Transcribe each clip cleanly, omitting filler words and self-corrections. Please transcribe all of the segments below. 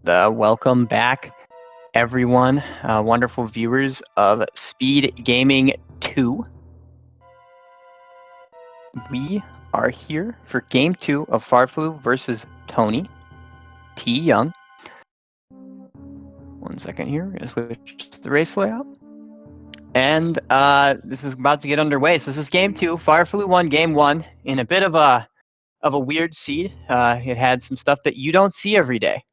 Welcome back, everyone, wonderful viewers of Speedgaming 2. We are here for Game 2 of farfelu versus tonytyoung. One second here, we're going to switch to the race layout. And this is about to get underway. So this is Game 2, farfelu won Game 1 in a bit of a weird seed. It had some stuff that you don't see every day.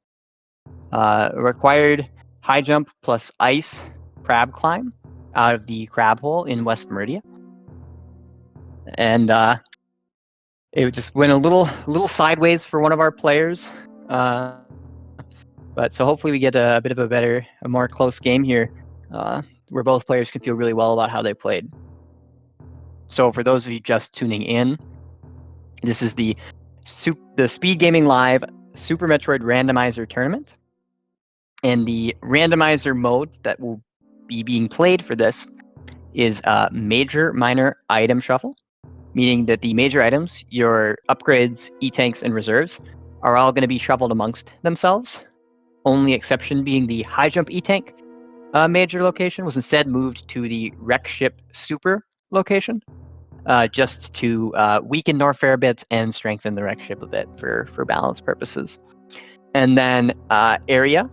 Required high jump plus ice crab climb out of the crab hole in West Meridia. And it just went a little sideways for one of our players. But so hopefully we get a bit of a more close game here, where both players can feel really well about how they played. So for those of you just tuning in, this is the Speedgaming Live Super Metroid Randomizer tournament. And the randomizer mode that will be being played for this is major minor item shuffle, meaning that the major items, your upgrades, E-tanks, and reserves, are all going to be shuffled amongst themselves. Only exception being the high jump E-tank major location was instead moved to the wreck ship super location, just to weaken Norfair a bit and strengthen the wreck ship a bit for balance purposes. And then area.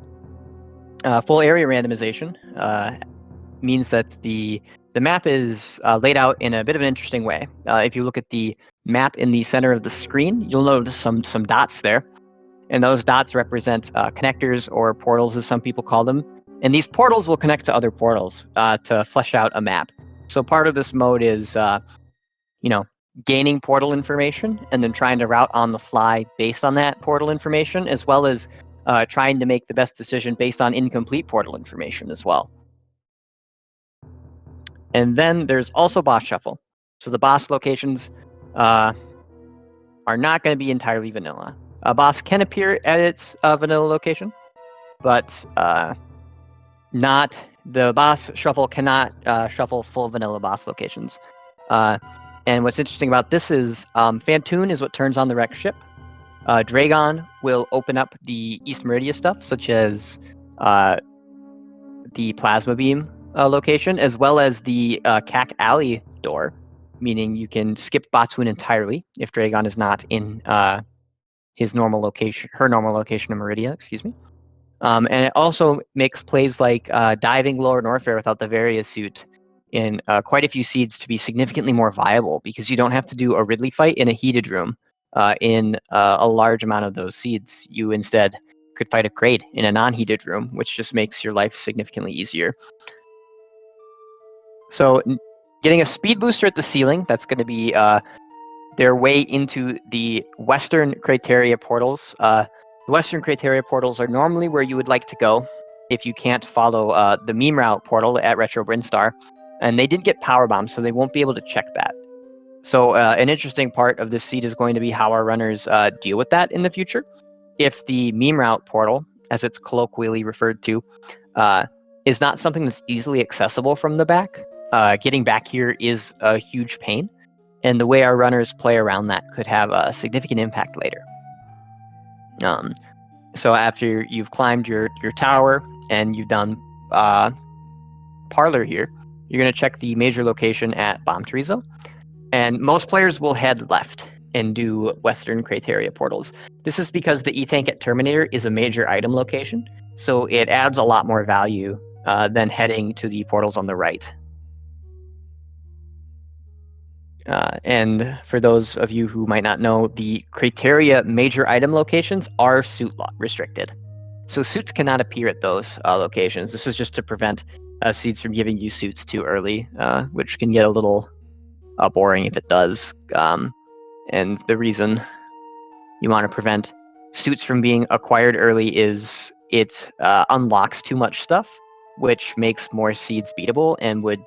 Full area randomization means that the map is laid out in a bit of an interesting way. If you look at the map in the center of the screen, you'll notice some dots there. And those dots represent connectors, or portals as some people call them. And these portals will connect to other portals to flesh out a map. So part of this mode is, gaining portal information and then trying to route on the fly based on that portal information, as well as trying to make the best decision based on incomplete portal information as well. And then there's also boss shuffle. So the boss locations are not going to be entirely vanilla. A boss can appear at its vanilla location, but the boss shuffle cannot shuffle full vanilla boss locations. And what's interesting about this is Fantoon is what turns on the wreck ship. Dragon will open up the East Meridia stuff, such as the plasma beam location, as well as the Cack Alley door, meaning you can skip Botswoon entirely if Dragon is not in his normal location, her normal location in Meridia, excuse me. And it also makes plays like diving lower Norfair without the Varia suit in quite a few seeds to be significantly more viable, because you don't have to do a Ridley fight in a heated room in a large amount of those seeds. You instead could fight a Kraid in a non-heated room, which just makes your life significantly easier. So getting a speed booster at the ceiling, that's going to be their way into the Western Criteria portals. The Western Criteria portals are normally where you would like to go if you can't follow the meme route portal at Retro Brinstar. And they did get power bombs, so they won't be able to check that. So an interesting part of this seed is going to be how our runners deal with that in the future. If the meme route portal, as it's colloquially referred to, is not something that's easily accessible from the back, getting back here is a huge pain. And the way our runners play around that could have a significant impact later. So after you've climbed your tower and you've done parlor here, you're going to check the major location at Bomb Terizo. And most players will head left and do Western Criteria portals. This is because the E-Tank at Terminator is a major item location, so it adds a lot more value than heading to the portals on the right. And for those of you who might not know, the Criteria major item locations are suit restricted. So suits cannot appear at those locations. This is just to prevent seeds from giving you suits too early, which can get a little boring if it does. And the reason you want to prevent suits from being acquired early is it unlocks too much stuff, which makes more seeds beatable and would...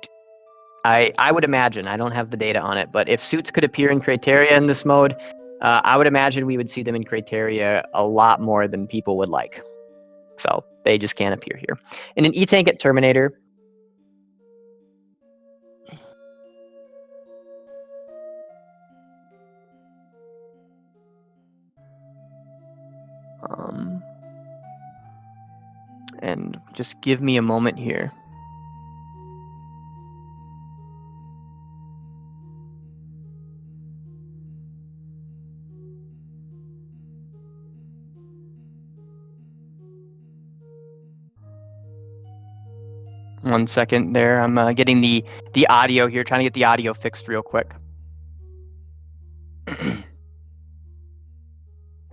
I would imagine, I don't have the data on it, but if suits could appear in Criteria in this mode, I would imagine we would see them in Criteria a lot more than people would like. So they just can't appear here. And an E-Tank at Terminator... And just give me a moment here. One second there. I'm getting the audio here, trying to get the audio fixed real quick.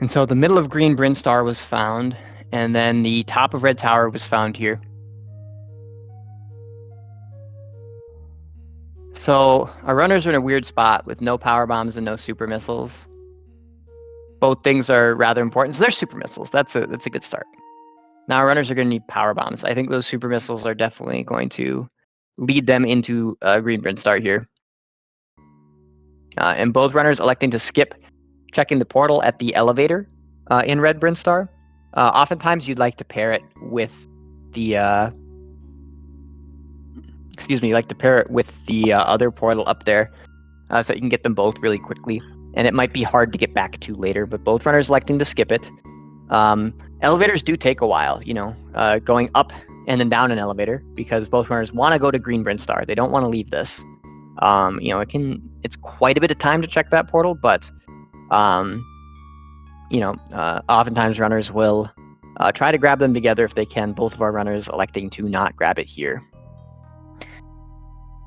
And so the middle of Green Brinstar was found, and then the top of Red Tower was found here. So our runners are in a weird spot with no power bombs and no super missiles. Both things are rather important. So they're super missiles. That's a good start. Now our runners are going to need power bombs. I think those super missiles are definitely going to lead them into Green Brinstar here. And both runners electing to skip checking the portal at the elevator in Red Brinstar. Oftentimes you'd like to pair it with the other portal up there, so that you can get them both really quickly. And it might be hard to get back to later, but both runners electing to skip it. Elevators do take a while, going up and then down an elevator, because both runners want to go to Green Brinstar. They don't want to leave this. It's quite a bit of time to check that portal, but oftentimes runners will try to grab them together if they can. Both of our runners electing to not grab it here.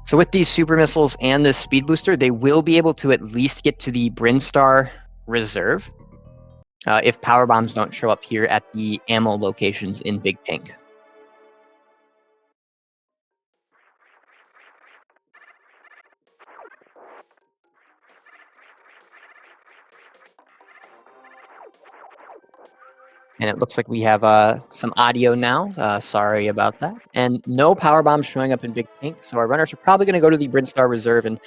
So with these super missiles and this speed booster, they will be able to at least get to the Brinstar Reserve if power bombs don't show up here at the ammo locations in Big Pink. And it looks like we have some audio now. Sorry about that. And no power bombs showing up in Big Pink. So our runners are probably going to go to the Brinstar Reserve and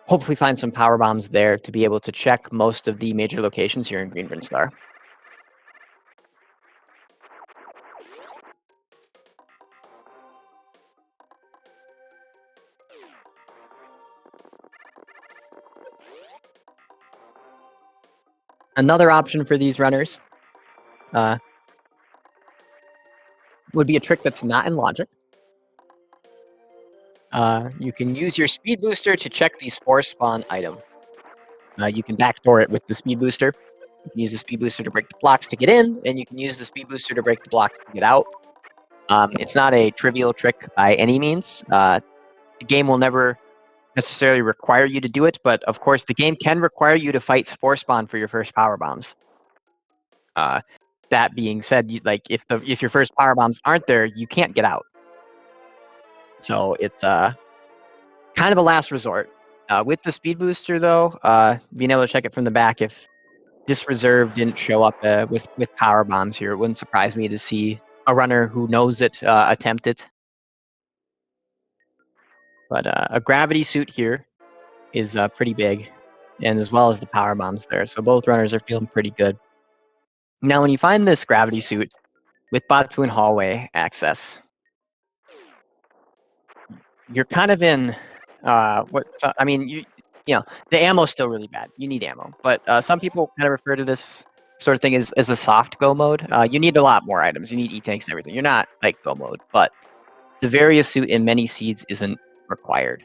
hopefully find some power bombs there to be able to check most of the major locations here in Green Brinstar. Another option for these runners would be a trick that's not in logic. You can use your speed booster to check the spore spawn item. You can backdoor it with the speed booster. You can use the speed booster to break the blocks to get in, and you can use the speed booster to break the blocks to get out. It's not a trivial trick by any means. The game will never necessarily require you to do it, but of course the game can require you to fight spore spawn for your first power bombs. That being said, if your first power bombs aren't there, you can't get out. So it's kind of a last resort. With the speed booster, though, being able to check it from the back, if this reserve didn't show up with power bombs here, it wouldn't surprise me to see a runner who knows it attempt it. But a gravity suit here is pretty big, and as well as the power bombs there. So both runners are feeling pretty good. Now, when you find this gravity suit with Batuan hallway access, you're kind of in the ammo's still really bad. You need ammo, but some people kind of refer to this sort of thing as a soft go mode. You need a lot more items. You need E-tanks and everything. You're not like go mode, but the various suit in many seeds isn't required.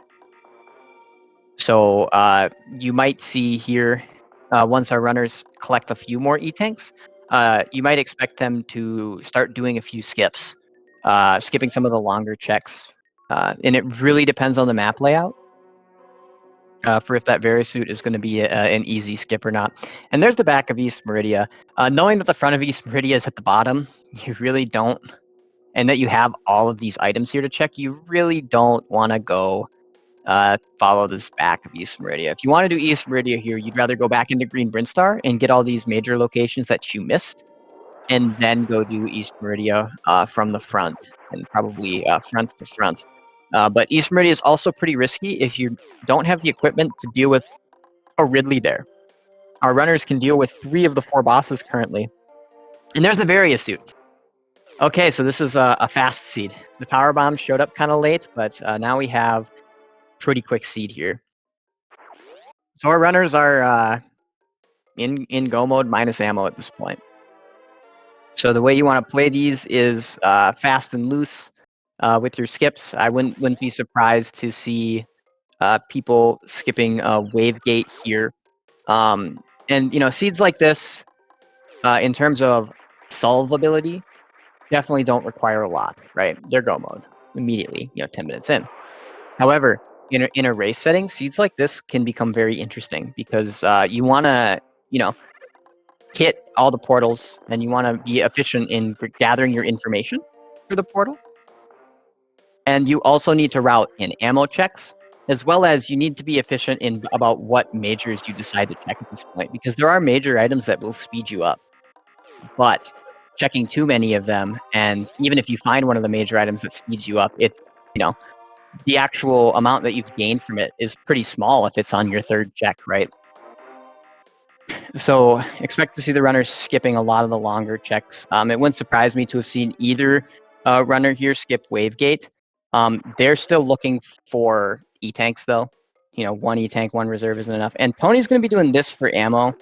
So you might see here, once our runners collect a few more E-tanks, you might expect them to start doing a few skips, skipping some of the longer checks. And it really depends on the map layout for if that Verisuit is going to be an easy skip or not. And there's the back of East Meridia. Knowing that the front of East Meridia is at the bottom, you really don't, and that you have all of these items here to check, you really don't want to go follow this back of East Meridia. If you want to do East Meridia here, you'd rather go back into Green Brinstar and get all these major locations that you missed, and then go do East Meridia from the front, and probably front to front. But East Meridia is also pretty risky if you don't have the equipment to deal with a Ridley there. Our runners can deal with 3 of the 4 bosses currently. And there's the Varia suit. Okay, so this is a fast seed. The power bomb showed up kind of late, but now we have pretty quick seed here. So our runners are in go mode minus ammo at this point. So the way you want to play these is fast and loose with your skips. I wouldn't be surprised to see people skipping Wave Gate here. And seeds like this, in terms of solvability, definitely don't require a lot, right? They're go mode immediately, 10 minutes in. However, in a race setting, seeds like this can become very interesting because you want to, hit all the portals and you want to be efficient in gathering your information for the portal. And you also need to route in ammo checks, as well as you need to be efficient in about what majors you decide to check at this point, because there are major items that will speed you up. But checking too many of them, and even if you find one of the major items that speeds you up, the actual amount that you've gained from it is pretty small if it's on your third check, right? So expect to see the runners skipping a lot of the longer checks. It wouldn't surprise me to have seen either runner here skip Wave Gate. They're still looking for E-tanks though. One E-tank, one reserve isn't enough. And Tony's going to be doing this for ammo.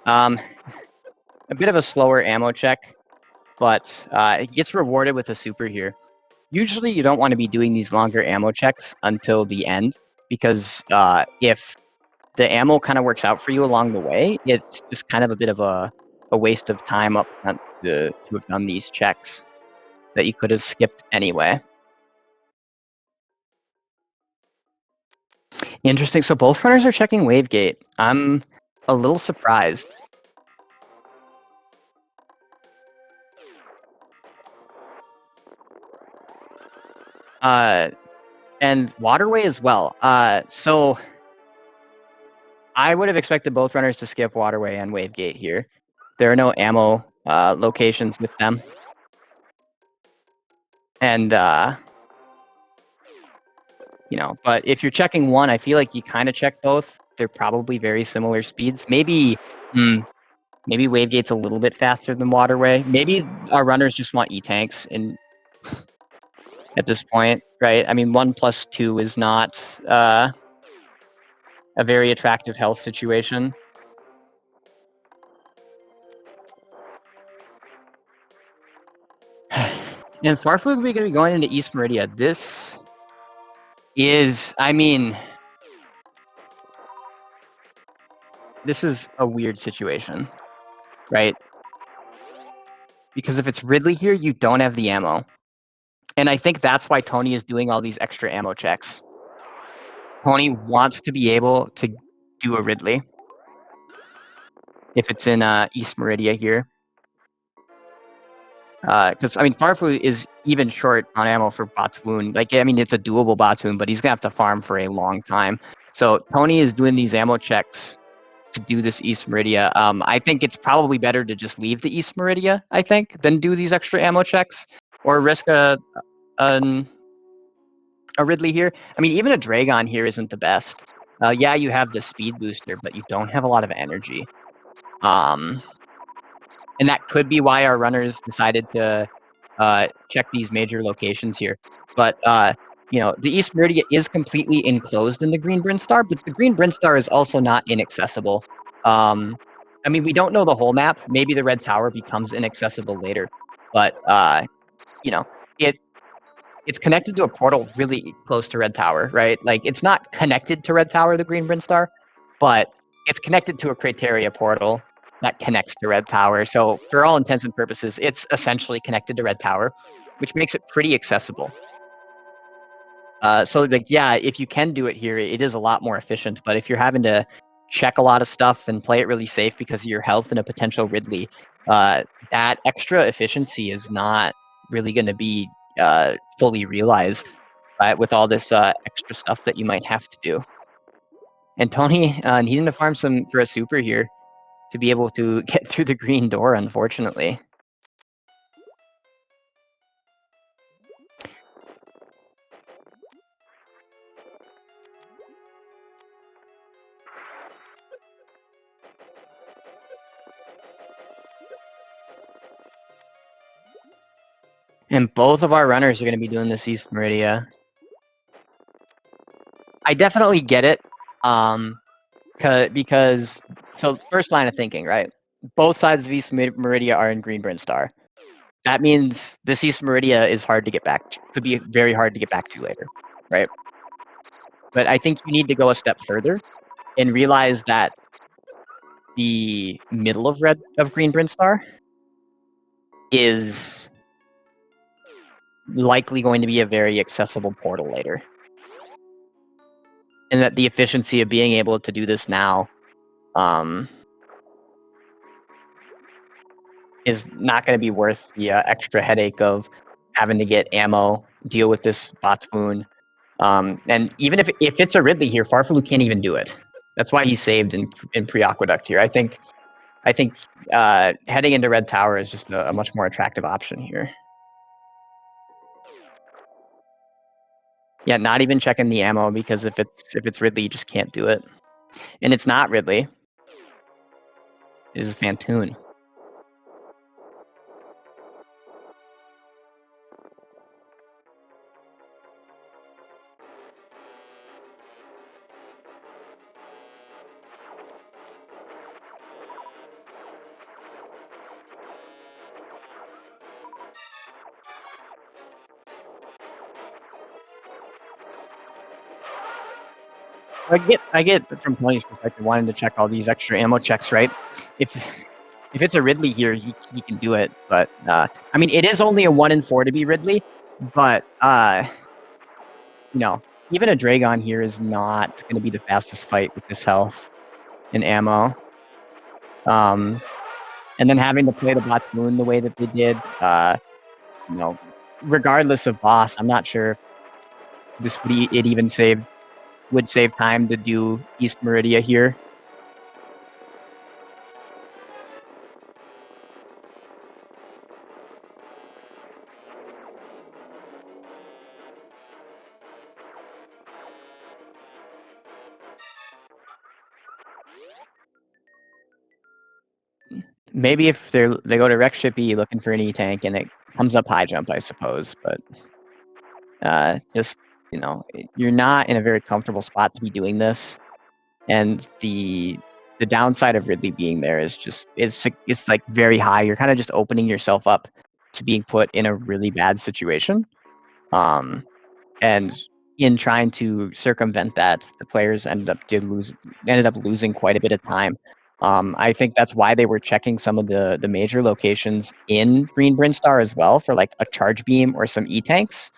A bit of a slower ammo check, but it gets rewarded with a super here. Usually you don't want to be doing these longer ammo checks until the end, because if the ammo kind of works out for you along the way, it's just kind of a bit of a waste of time up front to have done these checks that you could have skipped anyway. Interesting. So both runners are checking Wave Gate. I'm a little surprised. And Waterway as well. So I would have expected both runners to skip Waterway and Wave Gate here. There are no ammo locations with them. And, but if you're checking one, I feel like you kind of check both. They're probably very similar speeds. Maybe Wave Gate's a little bit faster than Waterway. Maybe our runners just want E-tanks at this point, right? I mean, 1 + 2 is not a very attractive health situation. And farfelu will be going to be going into East Meridia. This is, this is a weird situation, right? Because if it's Ridley here, you don't have the ammo. And I think that's why Tony is doing all these extra ammo checks. Tony wants to be able to do a Ridley if it's in East Meridia here. Because, farfelu is even short on ammo for Batoon. It's a doable Batoon, but he's going to have to farm for a long time. So Tony is doing these ammo checks to do this East Meridia. I think it's probably better to just leave the East Meridia, than do these extra ammo checks or risk a Ridley here. Even a Dragon here isn't the best. Yeah, you have the speed booster, but you don't have a lot of energy. And that could be why our runners decided to check these major locations here. But the East Meridia is completely enclosed in the Green Brinstar, but the Green Brinstar is also not inaccessible. We don't know the whole map. Maybe the Red Tower becomes inaccessible later, but it's connected to a portal really close to Red Tower, right? It's not connected to Red Tower, the Green Brinstar, but it's connected to a Crateria portal that connects to Red Tower. So for all intents and purposes, it's essentially connected to Red Tower, which makes it pretty accessible. If you can do it here, it is a lot more efficient. But if you're having to check a lot of stuff and play it really safe because of your health and a potential Ridley, that extra efficiency is not really going to be fully realized with all this extra stuff that you might have to do. And Tony needing to farm for a super here to be able to get through the green door, unfortunately. And both of our runners are going to be doing this East Meridia. I definitely get it. Because, so first line of thinking, right? both sides of East Meridia are in Green Brinstar. That means this East Meridia is hard to get back to, could be very hard to get back to later, right? But I think you need to go a step further and realize that the middle of Green Brinstar is likely going to be a very accessible portal later. And that the efficiency of being able to do this now is not going to be worth the extra headache of having to get ammo, deal with this bot spoon. And even if it's a Ridley here, farfelu can't even do it. That's why he saved in pre-aqueduct here. I think heading into Red Tower is just a much more attractive option here. Yeah, not even checking the ammo, because if it's Ridley, you just can't do it. And it's not Ridley. It is Fantoon. I get from Tony's perspective wanting to check all these extra ammo checks, right? If it's a Ridley here, he can do it. But I mean, it is only a 1 in 4 to be Ridley, but you know, even a Dragon here is not going to be the fastest fight with this health and ammo. And then having to play the Batoon the way that they did, you know, regardless of boss, I'm not sure if this would save time to do East Meridia here. Maybe if they go to Rex Shippy looking for an E-Tank and it comes up high jump, I suppose, but just, you know, you're not in a very comfortable spot to be doing this. And the downside of Ridley being there is just it's like very high. You're kind of just opening yourself up to being put in a really bad situation. And in trying to circumvent that, the players ended up losing quite a bit of time. I think that's why they were checking some of the major locations in Green Brinstar as well for like a charge beam or some E-Tanks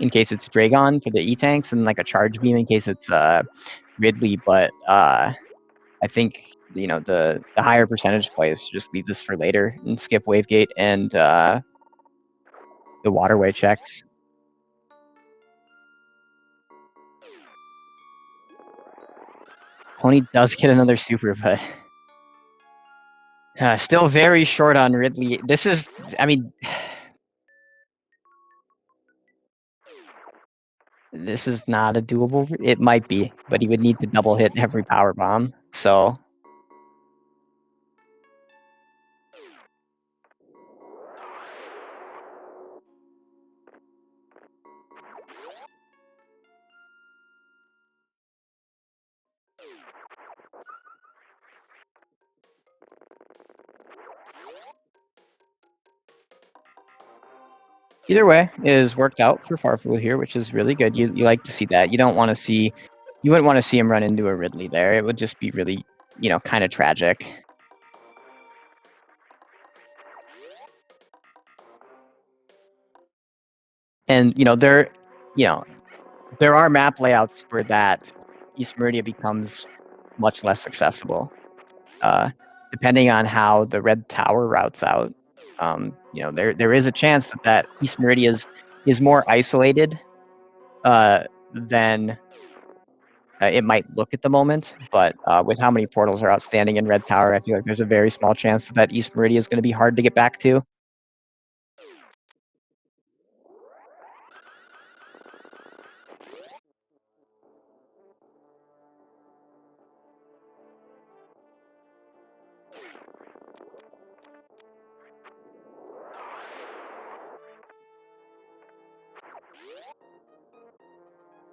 in case it's Dragon for the E-Tanks, and like a charge beam in case it's Ridley. But I think, you know, the higher percentage plays just leave this for later and skip Wavegate and the waterway checks. Pony does get another super, but still very short on Ridley. This is, I mean, this is not a doable. It might be, but he would need to double hit every power bomb. So either way is worked out for farfelu here, which is really good. You like to see that. You wouldn't want to see him run into a Ridley there. It would just be really, you know, kind of tragic. And you know, there are map layouts where that East Meridia becomes much less accessible, depending on how the Red Tower routes out. You know, there is a chance that East Meridia is more isolated than it might look at the moment. But with how many portals are outstanding in Red Tower, I feel like there's a very small chance that East Meridia is going to be hard to get back to.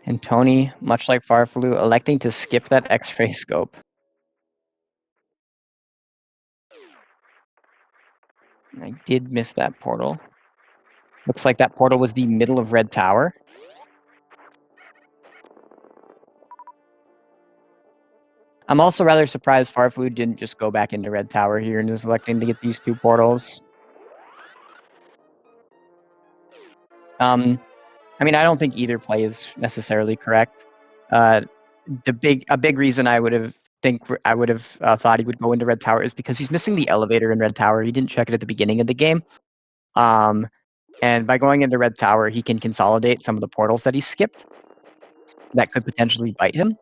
And Tony, much like farfelu, electing to skip that X-ray scope. did miss that portal. Looks like that portal was the middle of red tower. I'm also rather surprised farfelu didn't just go back into red tower here and is electing to get these 2 portals. I mean, I don't think either play is necessarily correct. A big reason I would have thought he would go into red tower is because he's missing the elevator in red tower. He didn't check it at the beginning of the game. And by going into red tower, he can consolidate some of the portals that he skipped that could potentially bite him.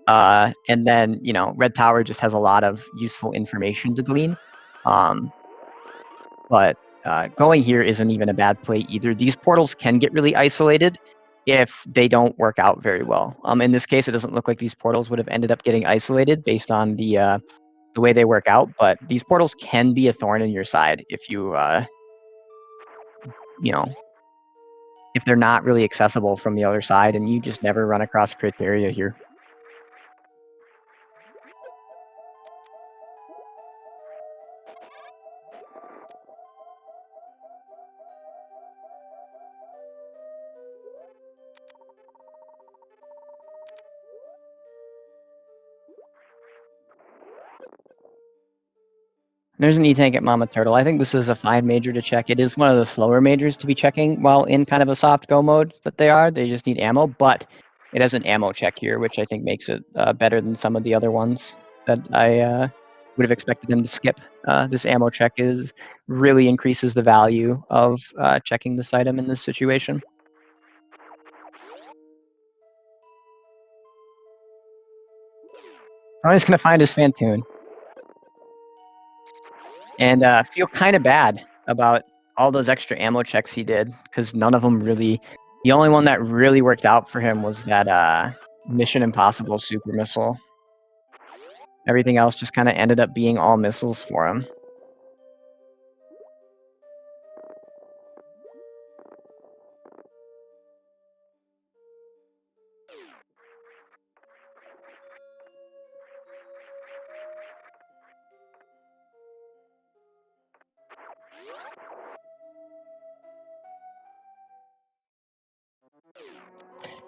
And then, you know, red tower just has a lot of useful information to glean. But going here isn't even a bad play either. These portals can get really isolated if they don't work out very well. In this case, it doesn't look like these portals would have ended up getting isolated based on the way they work out. But these portals can be a thorn in your side if you, you know, if they're not really accessible from the other side and you just never run across criteria here. There's an E-Tank at Mama Turtle. I think this is a fine major to check. It is one of the slower majors to be checking while in kind of a soft go mode that they are. They just need ammo, but it has an ammo check here, which I think makes it better than some of the other ones that I would have expected them to skip. This ammo check really increases the value of checking this item in this situation. I'm just going to find his Fantoon. And feel kind of bad about all those extra ammo checks he did, because none of them really... The only one that really worked out for him was that Mission Impossible super missile. Everything else just kind of ended up being all missiles for him.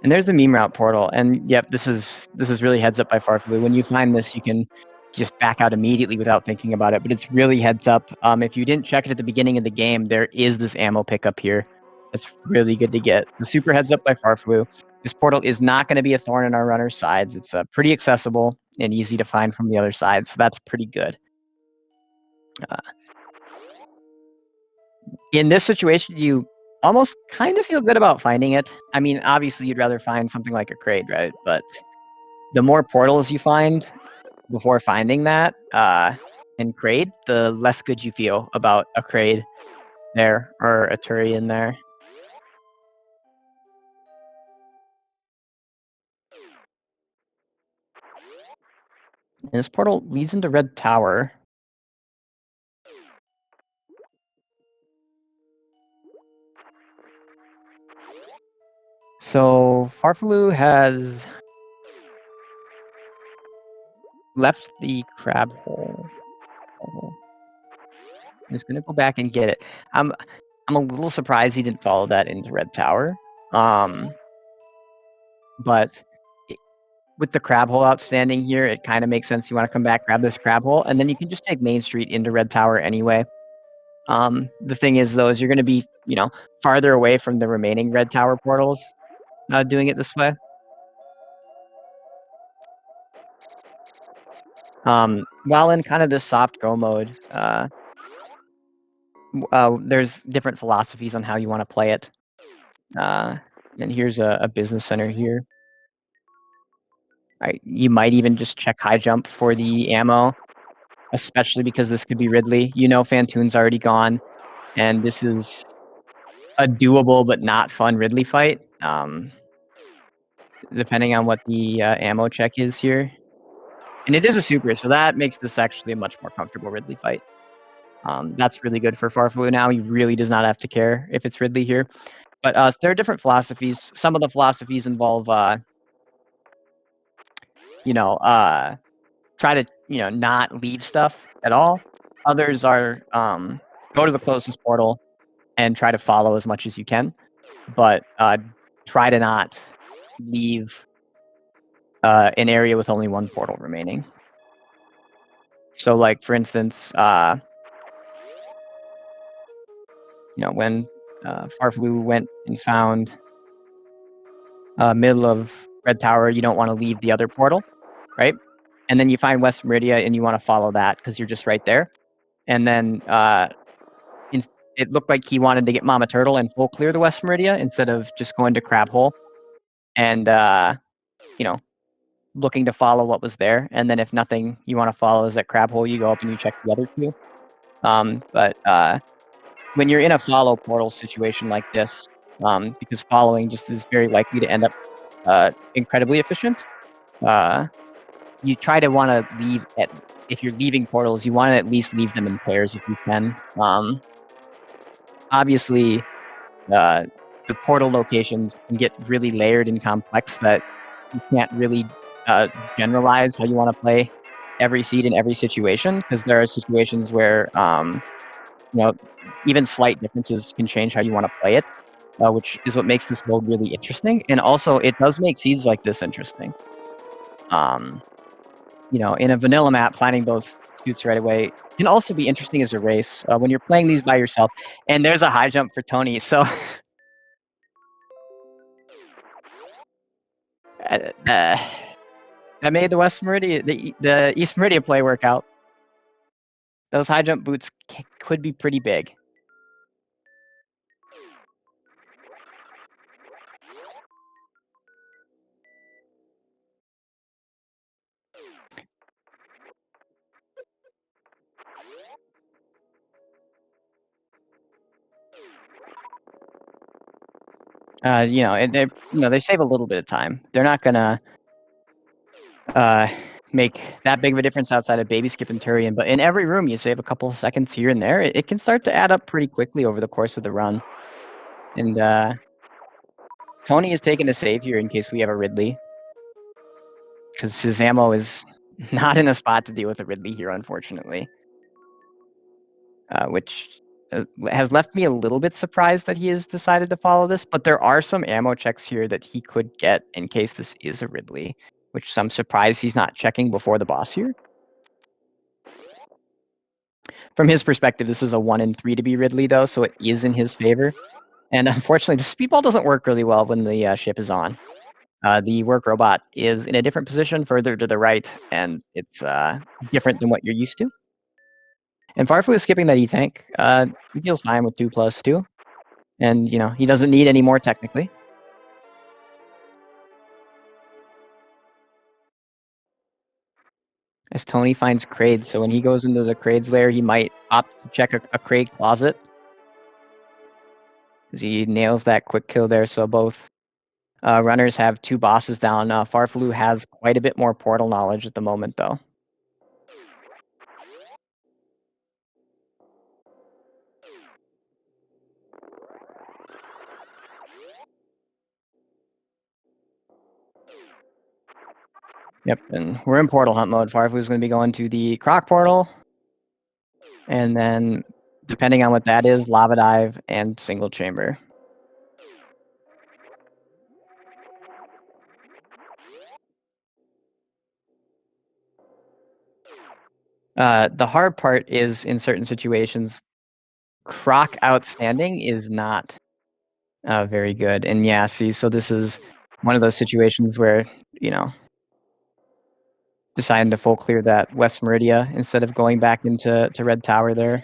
And there's the meme route portal, and yep, this is really heads up by farfelu. When you find this, you can just back out immediately without thinking about it, but it's really heads up. If you didn't check it at the beginning of the game, there is this ammo pickup here. It's really good to get. So super heads up by farfelu. This portal is not going to be a thorn in our runner's sides. It's pretty accessible and easy to find from the other side, so that's pretty good. In this situation, you almost kind of feel good about finding it. I mean, obviously, you'd rather find something like a crate, right? But the more portals you find before finding that in crate, the less good you feel about a crate there or a Turian there. And this portal leads into Red Tower. So farfelu has left the crab hole. I'm just gonna go back and get it. I'm a little surprised he didn't follow that into Red Tower. But with the crab hole outstanding here, it kind of makes sense. You want to come back, grab this crab hole, and then you can just take Main Street into Red Tower anyway. The thing is, though, is you're going to be, you know, farther away from the remaining Red Tower portals doing it this way. While in kind of this soft go mode, there's different philosophies on how you want to play it. And here's a business center here. Right, you might even just check high jump for the ammo, especially because this could be Ridley. You know Fantoon's already gone, and this is a doable but not fun Ridley fight, depending on what the ammo check is here. And it is a super, so that makes this actually a much more comfortable Ridley fight. That's really good for farfelu now. He really does not have to care if it's Ridley here. But there are different philosophies. Some of the philosophies involve, try to, not leave stuff at all. Others are go to the closest portal and try to follow as much as you can, but try to not leave an area with only one portal remaining. So, like, for instance, when farfelu went and found middle of Red Tower, you don't want to leave the other portal, right? And then you find West Meridia and you want to follow that because you're just right there. And then it looked like he wanted to get Mama Turtle and full clear the West Meridia instead of just going to Crab Hole and looking to follow what was there. And then if nothing you want to follow is at Crab Hole, you go up and you check the other two. But when you're in a follow portal situation like this, because following just is very likely to end up incredibly efficient, you try to want to leave if you're leaving portals, you want to at least leave them in pairs if you can. Obviously, the portal locations can get really layered and complex that you can't really generalize how you want to play every seed in every situation, because there are situations where even slight differences can change how you want to play it, which is what makes this mode really interesting. And also, it does make seeds like this interesting. In a vanilla map, finding both suits right away can also be interesting as a race when you're playing these by yourself. And there's a high jump for Tony, so that made the West Meridian, the East Meridian play work out. Those high jump boots could be pretty big. They save a little bit of time. They're not gonna make that big of a difference outside of baby skip and Turian, but in every room you save a couple of seconds here and there. It can start to add up pretty quickly over the course of the run. And Tony is taking a save here in case we have a Ridley, because his ammo is not in a spot to deal with a Ridley here, unfortunately. Which has left me a little bit surprised that he has decided to follow this, but there are some ammo checks here that he could get in case this is a Ridley, which I'm surprised he's not checking before the boss here. From his perspective, this is a 1 in 3 to be Ridley, though, so it is in his favor. And unfortunately, the speedball doesn't work really well when the ship is on. The work robot is in a different position further to the right, and it's different than what you're used to. And farfelu is skipping that E-Tank. He feels fine with 2+2. And, he doesn't need any more technically. As Tony finds Kraid, so when he goes into the Kraid's lair, he might opt to check a Kraid closet. As he nails that quick kill there, so both runners have 2 bosses down. farfelu has quite a bit more portal knowledge at the moment, though. Yep, and we're in portal hunt mode. farfelu is going to be going to the Croc portal, and then, depending on what that is, lava dive and single chamber. The hard part is, in certain situations, Croc outstanding is not very good. And yeah, see, so this is one of those situations where, deciding to full clear that West Meridia instead of going back into Red Tower there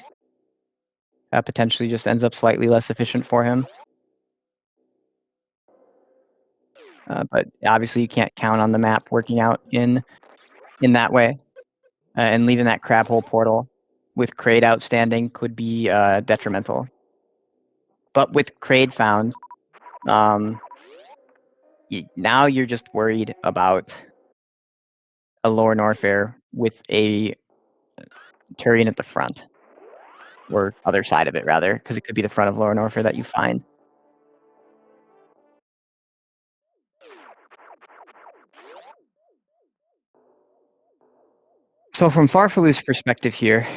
potentially just ends up slightly less efficient for him. But obviously you can't count on the map working out in that way. And leaving that crab hole portal with Kraid outstanding could be detrimental. But with Kraid found, now you're just worried about a lower Norfair with a Turian at the front, or other side of it rather, because it could be the front of lower Norfair that you find. So from farfelu's perspective here,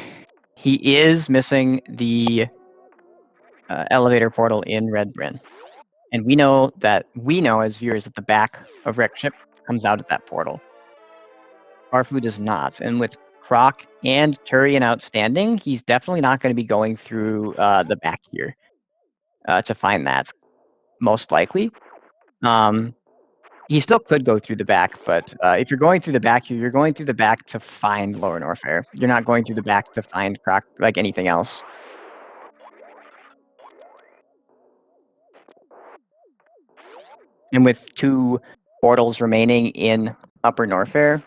He is missing the elevator portal in Red Bryn. And we know as viewers that the back of Wreck Ship comes out at that portal. Farfelu does not. And with Croc and Turian outstanding, he's definitely not going to be going through the back here to find that, most likely. He still could go through the back, but if you're going through the back here, you're going through the back to find Lower Norfair. You're not going through the back to find Croc, like anything else. And with 2 portals remaining in Upper Norfair,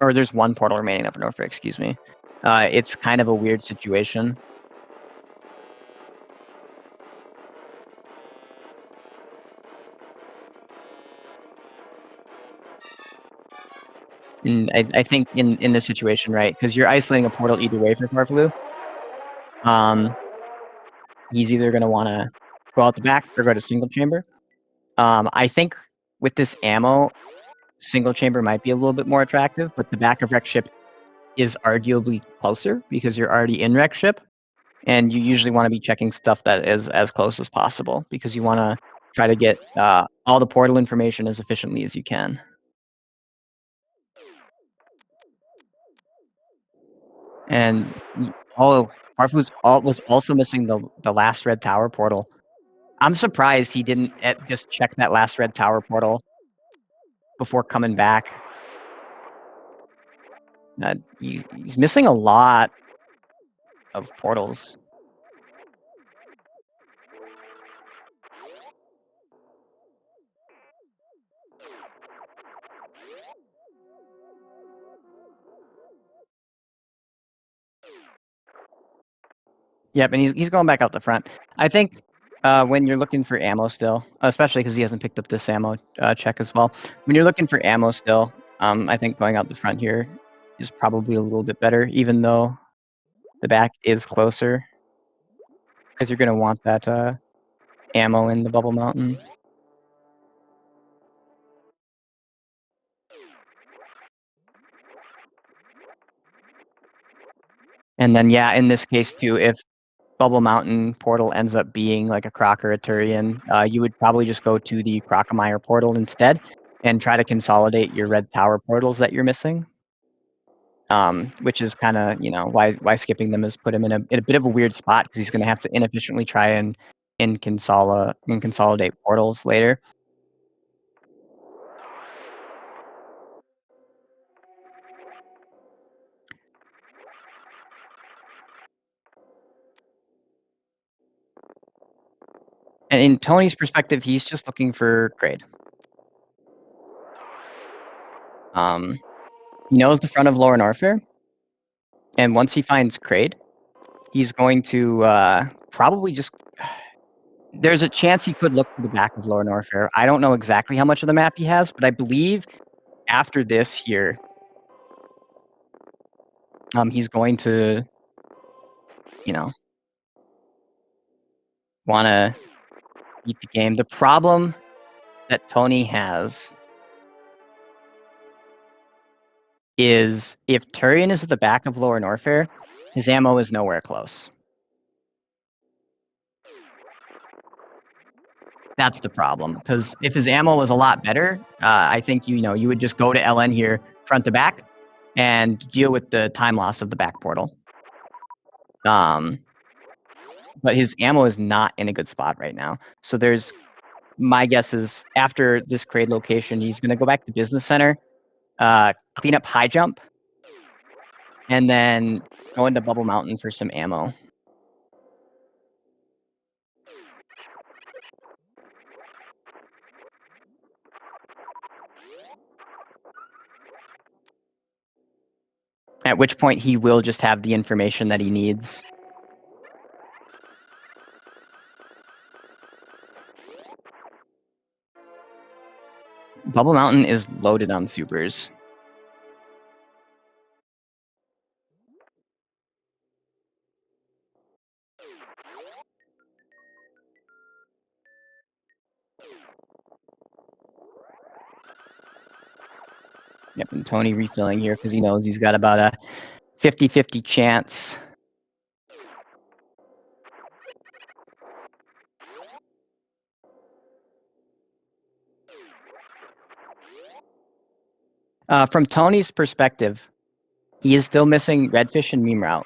or there's 1 portal remaining in Upper Norfair, excuse me. It's kind of a weird situation. And I think in this situation, right, because you're isolating a portal either way for Farfelu. He's either going to want to go out the back or go to single chamber. I think with this ammo, single chamber might be a little bit more attractive, but the back of Wreck Ship is arguably closer because you're already in Wreck Ship, and you usually want to be checking stuff that is as close as possible because you want to try to get all the portal information as efficiently as you can. And Farfelu was also missing the last red tower portal. I'm surprised he didn't just check that last red tower portal before coming back. He's missing a lot of portals. Yep, and he's going back out the front. I think when you're looking for ammo still, especially because he hasn't picked up this ammo check as well. When you're looking for ammo still, I think going out the front here is probably a little bit better, even though the back is closer, because you're going to want that ammo in the Bubble Mountain. And then, yeah, in this case too, if Bubble Mountain portal ends up being like a Croc or a Turian, you would probably just go to the Crocomire portal instead and try to consolidate your red tower portals that you're missing. Which is kind of, why skipping them is put him in a bit of a weird spot because he's going to have to inefficiently try and consolidate portals later. And in Tony's perspective, he's just looking for Kraid. He knows the front of Lower Norfair, and once he finds Kraid, he's going to probably just... There's a chance he could look to the back of Lower Norfair. I don't know exactly how much of the map he has, but I believe after this here, he's going to, want to beat the game. The problem that Tony has is if Turian is at the back of Lower Norfair, his ammo is nowhere close. That's the problem, because if his ammo was a lot better, I think you would just go to LN here, front to back, and deal with the time loss of the back portal. But his ammo is not in a good spot right now. So my guess is after this Kraid location, he's going to go back to Business Center, clean up High Jump, and then go into Bubble Mountain for some ammo. At which point he will just have the information that he needs. Bubble Mountain is loaded on supers. Yep, and Tony refilling here because he knows he's got about a 50-50 chance. From Tony's perspective, he is still missing Redfish and Meme Route.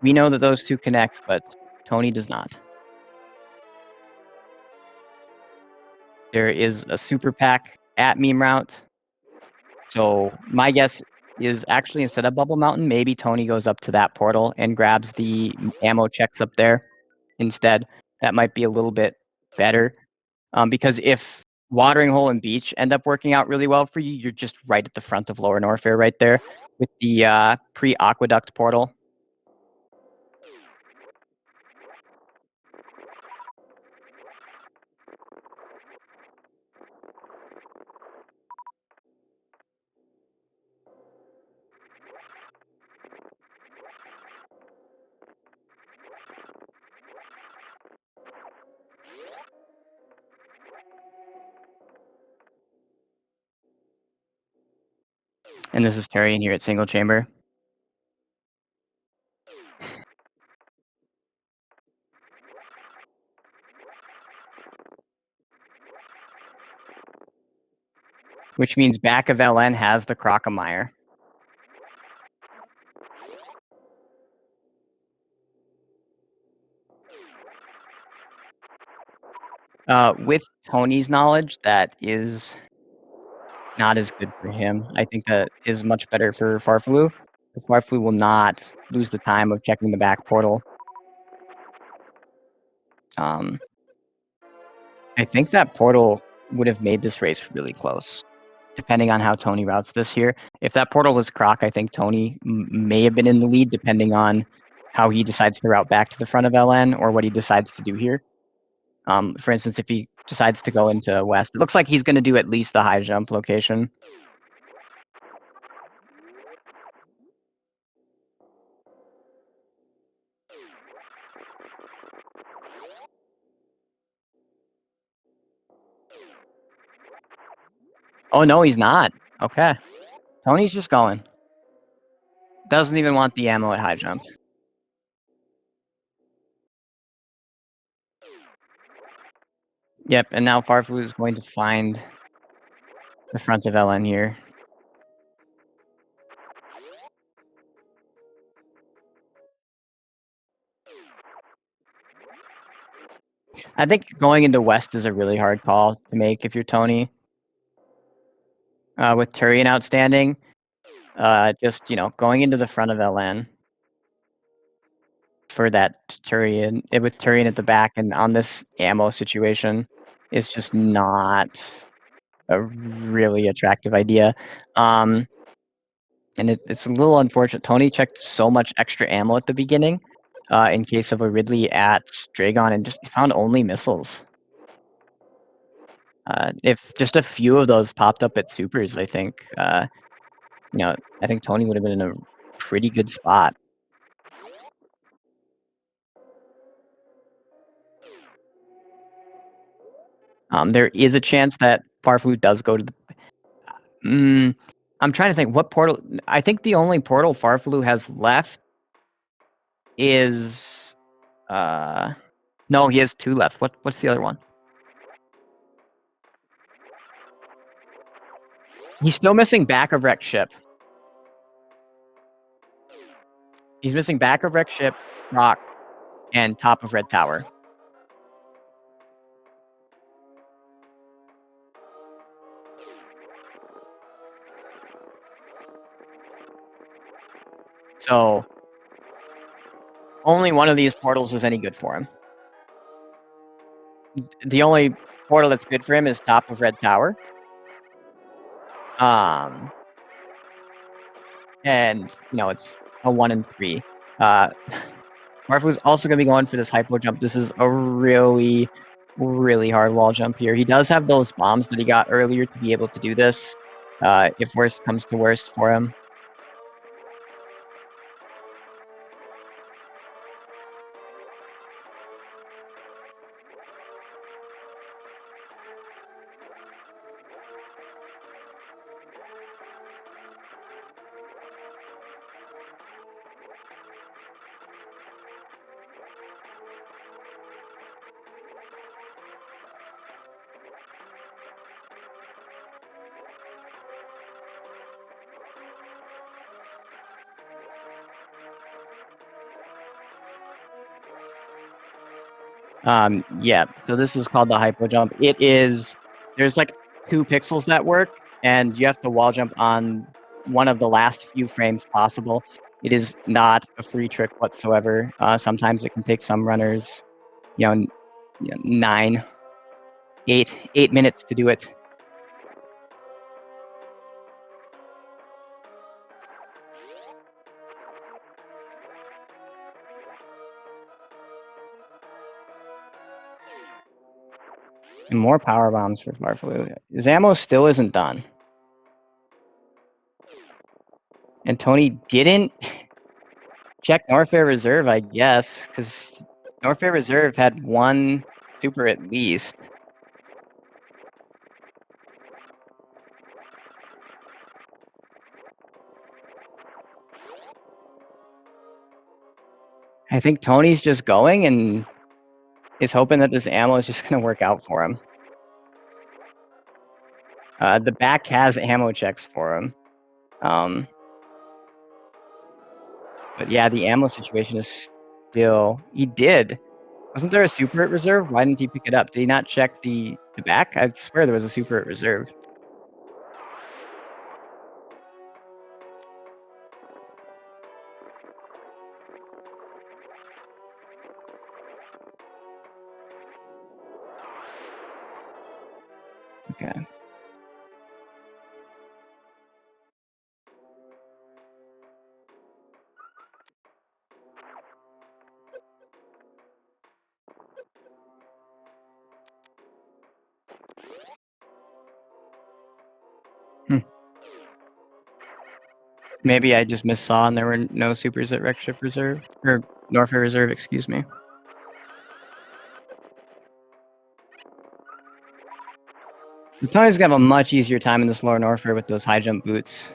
We know that those two connect, but Tony does not. There is a super pack at Meme Route. So my guess is actually instead of Bubble Mountain, maybe Tony goes up to that portal and grabs the ammo checks up there instead. That might be a little bit better. Because if Watering Hole and Beach end up working out really well for you, you're just right at the front of Lower Norfair right there with the pre-Aqueduct portal. And this is Terry in here at Single Chamber. Which means back of LN has the Crocomire. With Tony's knowledge, that is not as good for him. I think that is much better for farfelu. Farfelu will not lose the time of checking the back portal. I think that portal would have made this race really close, depending on how Tony routes this here. If that portal was Croc, I think Tony may have been in the lead, depending on how he decides to route back to the front of LN or what he decides to do here. For instance, if he decides to go into West, it looks like he's going to do at least the high jump location. Oh, no, he's not. Okay. Tony's just going. Doesn't even want the ammo at high jump. Yep, and now farfelu is going to find the front of LN here. I think going into West is a really hard call to make if you're Tony. With Turian outstanding, just, going into the front of LN for that Turian, with Turian at the back and on this ammo situation is just not a really attractive idea. And it's a little unfortunate. Tony checked so much extra ammo at the beginning in case of a Ridley at Dragon and just found only missiles. If just a few of those popped up at supers, I think, I think Tony would have been in a pretty good spot. There is a chance that farfelu does go to the... I'm trying to think what portal... I think the only portal farfelu has left is... No, he has 2 left. What's the other one? He's still missing back of wreck ship. He's missing back of wreck ship, rock, and top of red tower. So only one of these portals is any good for him. The only portal that's good for him is top of red tower. And it's a 1 in 3. Marfu's also going to be going for this hypo jump. This is a really, really hard wall jump here. He does have those bombs that he got earlier to be able to do this, if worst comes to worst for him. Yeah, so this is called the hypo jump. It is, there's like 2 pixels that work, and you have to wall jump on one of the last few frames possible. It is not a free trick whatsoever. Sometimes it can take some runners, 9, 8 minutes to do it. And more power bombs for farfelu. His ammo still isn't done. And Tony didn't check Norfair Reserve, I guess, because Norfair Reserve had 1 super at least. I think Tony's just going and is hoping that this ammo is just going to work out for him. The back has ammo checks for him. But yeah, the ammo situation is still... He did. Wasn't there a super at reserve? Why didn't he pick it up? Did he not check the back? I swear there was a super at reserve. Okay. Maybe I just missaw and there were no supers at Wreckship Reserve. Or Norfair Reserve, excuse me. Tony's gonna have a much easier time in this lower Norfair with those high jump boots.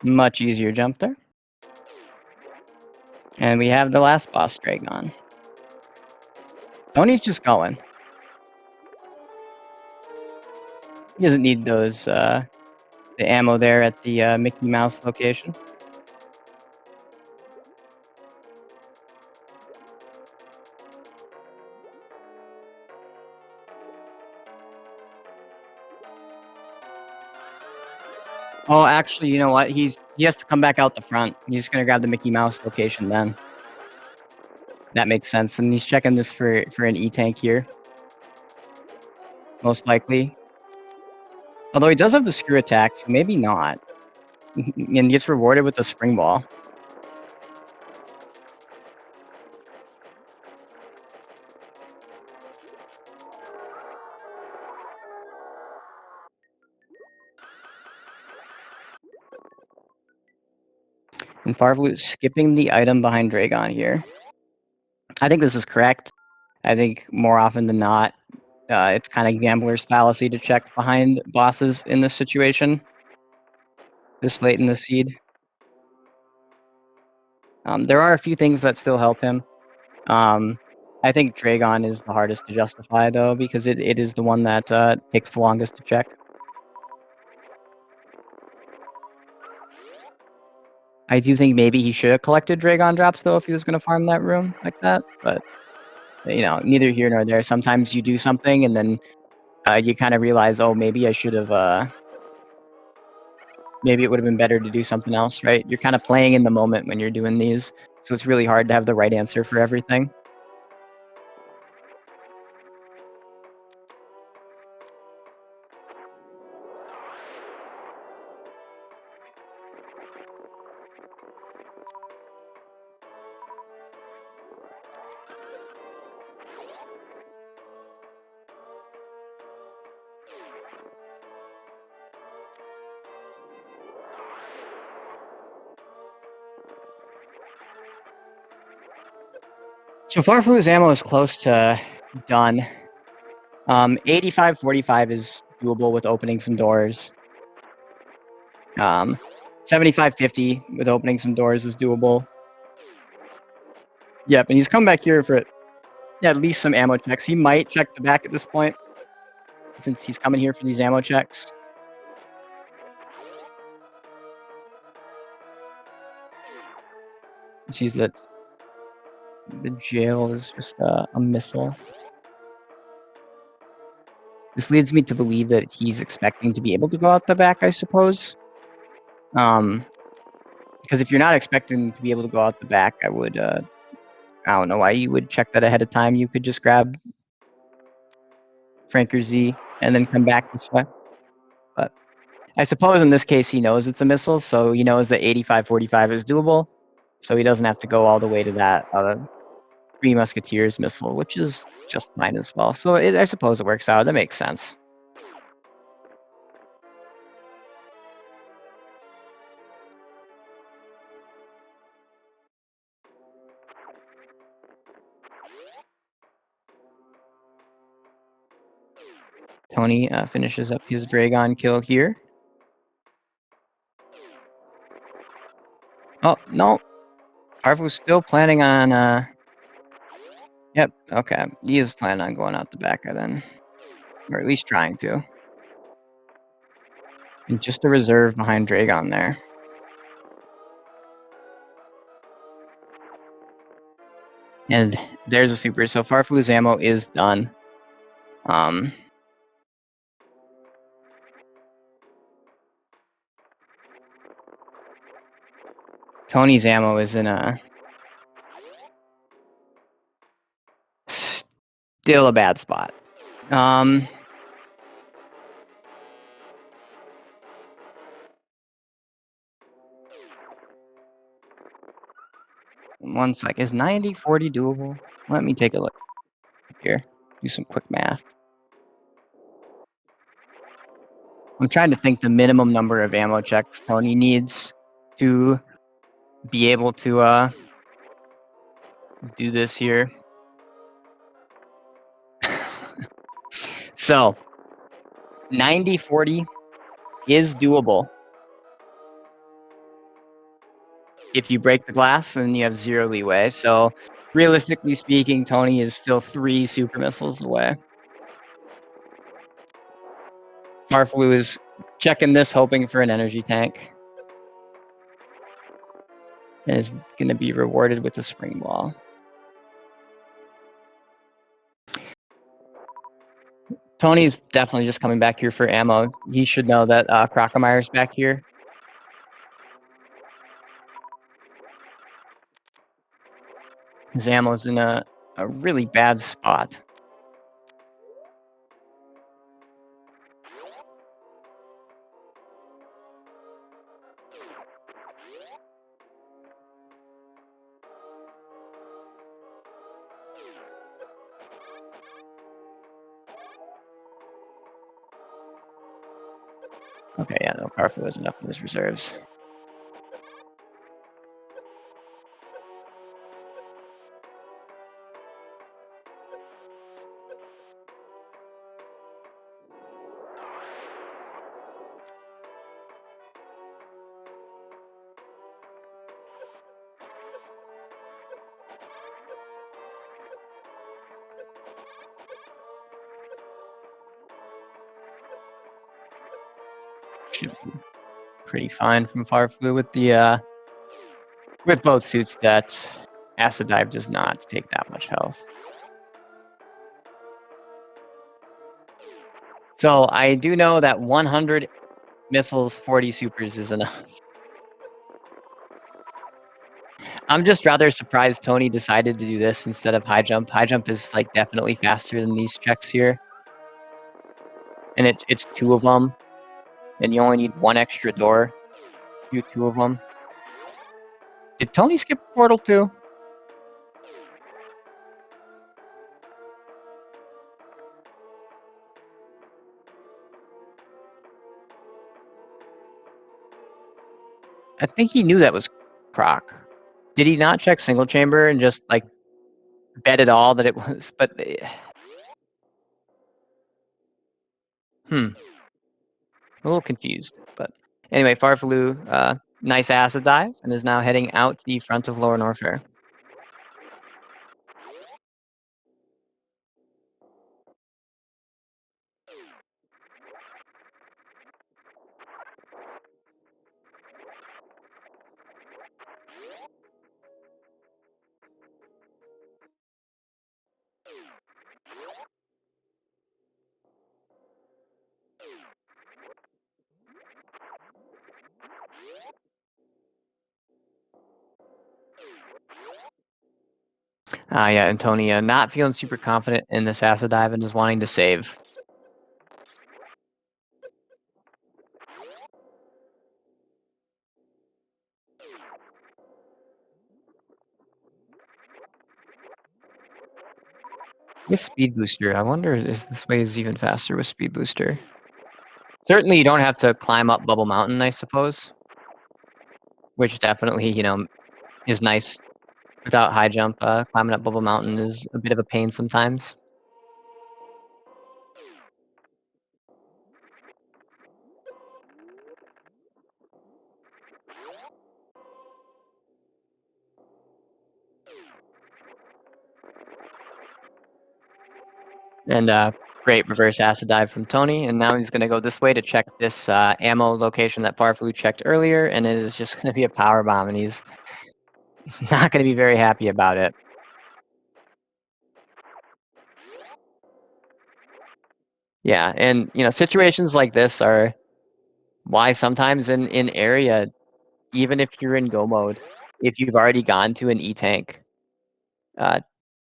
Much easier jump there. And we have the last boss Dragon. Tony's just going. He doesn't need those, the ammo there at the Mickey Mouse location. Oh, actually, you know what? He has to come back out the front. He's gonna grab the Mickey Mouse location then. That makes sense. And he's checking this for an E-tank here. Most likely. Although he does have the screw attack, so maybe not. And gets rewarded with the spring ball. And farfelu skipping the item behind Dragon here. I think this is correct. I think more often than not, it's kind of gambler's fallacy to check behind bosses in this situation. This late in the seed. There are a few things that still help him. I think Dragon is the hardest to justify, though, because it is the one that takes the longest to check. I do think maybe he should have collected Dragon drops, though, if he was going to farm that room like that. But, neither here nor there. Sometimes you do something, and then you kind of realize, oh, maybe I should have... maybe it would have been better to do something else, right? You're kind of playing in the moment when you're doing these, so it's really hard to have the right answer for everything. So farfelu's ammo is close to done. 85-45 is doable with opening some doors. 75-50 with opening some doors is doable. Yep, and he's come back here for at least some ammo checks. He might check the back at this point, since he's coming here for these ammo checks. Sees that the jail is just a missile. This leads me to believe that he's expecting to be able to go out the back, I suppose. Because if you're not expecting to be able to go out the back, I would, I don't know why you would check that ahead of time. You could just grab Frank or Z and then come back this way. But I suppose in this case he knows it's a missile, so he knows that 85-45 is doable. So he doesn't have to go all the way to that Three Musketeers missile, which is just fine as well. So I suppose it works out. That makes sense. Tony finishes up his Dragon kill here. Oh, no. Arvu's still planning on... Yep, okay. He is planning on going out the back then. Or at least trying to. And just a reserve behind Dragon there. And there's a super. So farfelu's ammo is done. Tony's ammo is in still a bad spot. One sec. Is 90-40 doable? Let me take a look here. Do some quick math. I'm trying to think the minimum number of ammo checks Tony needs to be able to do this here. So 90-40 is doable if you break the glass and you have 0 leeway. So realistically speaking, Tony is still 3 super missiles away. farfelu is checking this, hoping for an energy tank. And is going to be rewarded with a spring ball. Tony's definitely just coming back here for ammo. He should know that Crocomyre's back here. His ammo's in a really bad spot. Okay, yeah, no, farfelu has enough in his reserves. Should be pretty fine from farfelu with the with both suits. That acid dive does not take that much health. So I do know that 100 missiles, 40 supers is enough. I'm just rather surprised Tony decided to do this instead of high jump. High jump is like definitely faster than these checks here. And it's 2 of them. And you only need 1 extra door. Do 2 of them. Did Tony skip portal too? I think he knew that was Croc. Did he not check single chamber and just like bet it all that it was? But a little confused. But anyway, farfelu, nice acid dive, and is now heading out the front of Lower Norfair. Yeah, and Tony not feeling super confident in this acid dive and just wanting to save. With Speed Booster, I wonder if this way is even faster with Speed Booster. Certainly you don't have to climb up Bubble Mountain, I suppose. Which definitely, is nice. Without high jump, climbing up Bubble Mountain is a bit of a pain sometimes. And great reverse acid dive from Tony, and now he's going to go this way to check this ammo location that farfelu checked earlier, and it is just going to be a power bomb, and he's not going to be very happy about it. Yeah, and situations like this are why sometimes in area, even if you're in go mode, if you've already gone to an E-tank,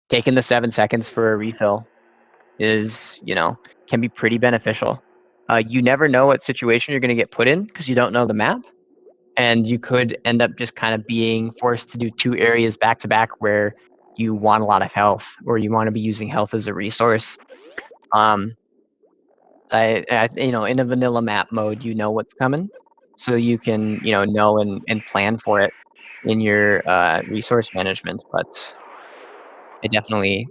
taking the 7 seconds for a refill is, can be pretty beneficial. You never know what situation you're going to get put in because you don't know the map. And you could end up just kind of being forced to do 2 areas back to back where you want a lot of health or you want to be using health as a resource. In a vanilla map mode, you know what's coming, so you can know and plan for it in your resource management. But I definitely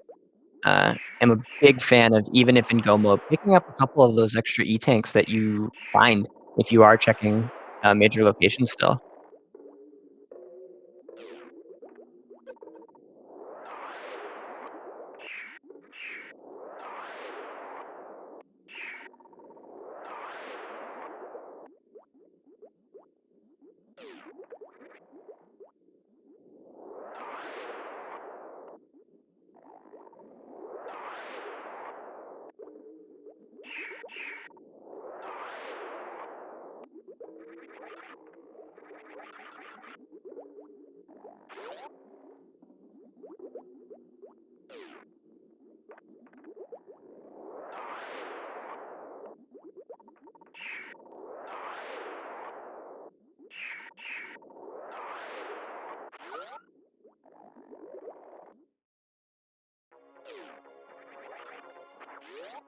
am a big fan of, even if in go mode, picking up a couple of those extra E-tanks that you find if you are checking major locations still.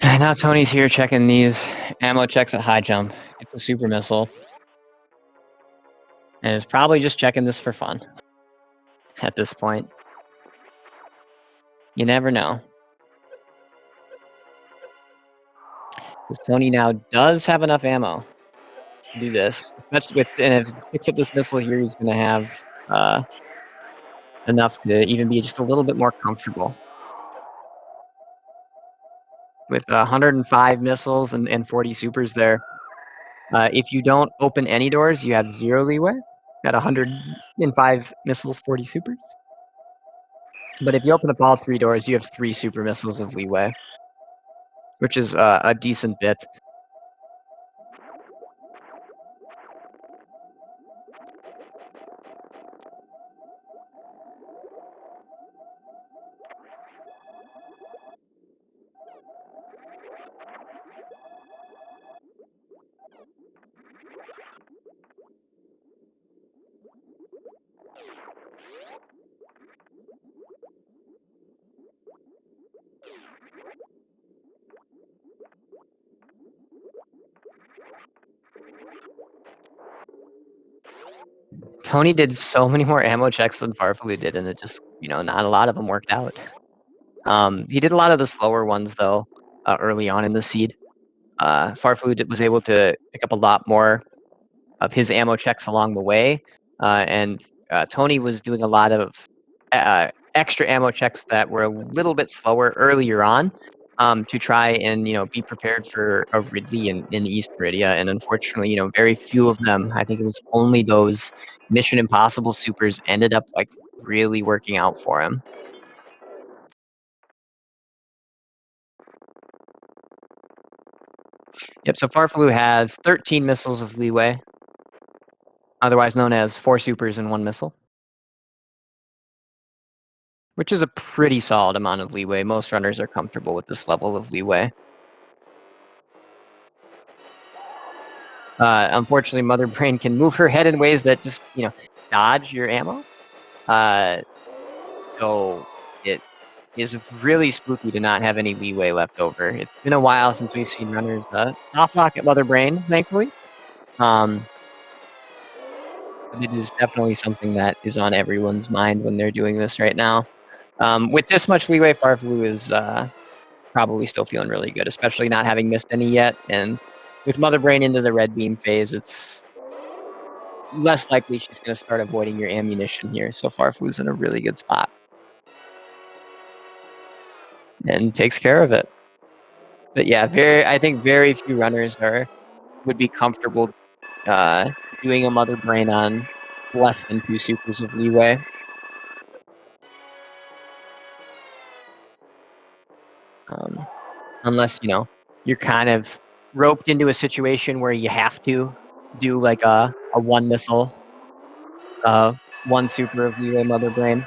And now Tony's here checking these ammo checks at high jump. It's a super missile. And is probably just checking this for fun at this point. You never know. Because Tony now does have enough ammo to do this. Especially and if he picks up this missile here, he's going to have enough to even be just a little bit more comfortable. With 105 missiles and 40 supers there. If you don't open any doors, you have 0 leeway. Got 105 missiles, 40 supers. But if you open up all 3 doors, you have 3 super missiles of leeway, which is a decent bit. Tony did so many more ammo checks than farfelu did, and it just, not a lot of them worked out. He did a lot of the slower ones, though, early on in the seed. farfelu was able to pick up a lot more of his ammo checks along the way, and Tony was doing a lot of extra ammo checks that were a little bit slower earlier on, to try and be prepared for a Ridley in the East Meridia. And unfortunately, very few of them. I think it was only those Mission Impossible supers ended up like really working out for him. Yep. So farfelu has 13 missiles of leeway, otherwise known as 4 supers and 1 missile. which is a pretty solid amount of leeway. Most runners are comfortable with this level of leeway. Unfortunately, Mother Brain can move her head in ways that just, dodge your ammo. So it is really spooky to not have any leeway left over. It's been a while since we've seen runners soft lock at Mother Brain, thankfully. But it is definitely something that is on everyone's mind when they're doing this right now. With this much leeway, farfelu is probably still feeling really good, especially not having missed any yet. And with Mother Brain into the red beam phase, it's less likely she's going to start avoiding your ammunition here. So farfelu's in a really good spot and takes care of it. But yeah, I think very few runners would be comfortable doing a Mother Brain on less than 2 supers of leeway. Unless, you're kind of roped into a situation where you have to do like a 1 missile, 1 super of leeway Mother Brain.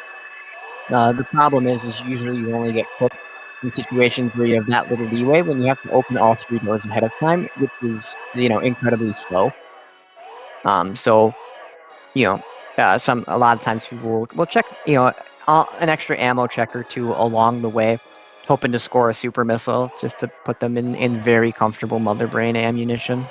The problem is usually you only get cooked in situations where you have that little leeway when you have to open all 3 doors ahead of time, which is, incredibly slow. So, a lot of times people will check, an extra ammo check or 2 along the way, hoping to score a super missile just to put them in very comfortable Mother Brain ammunition.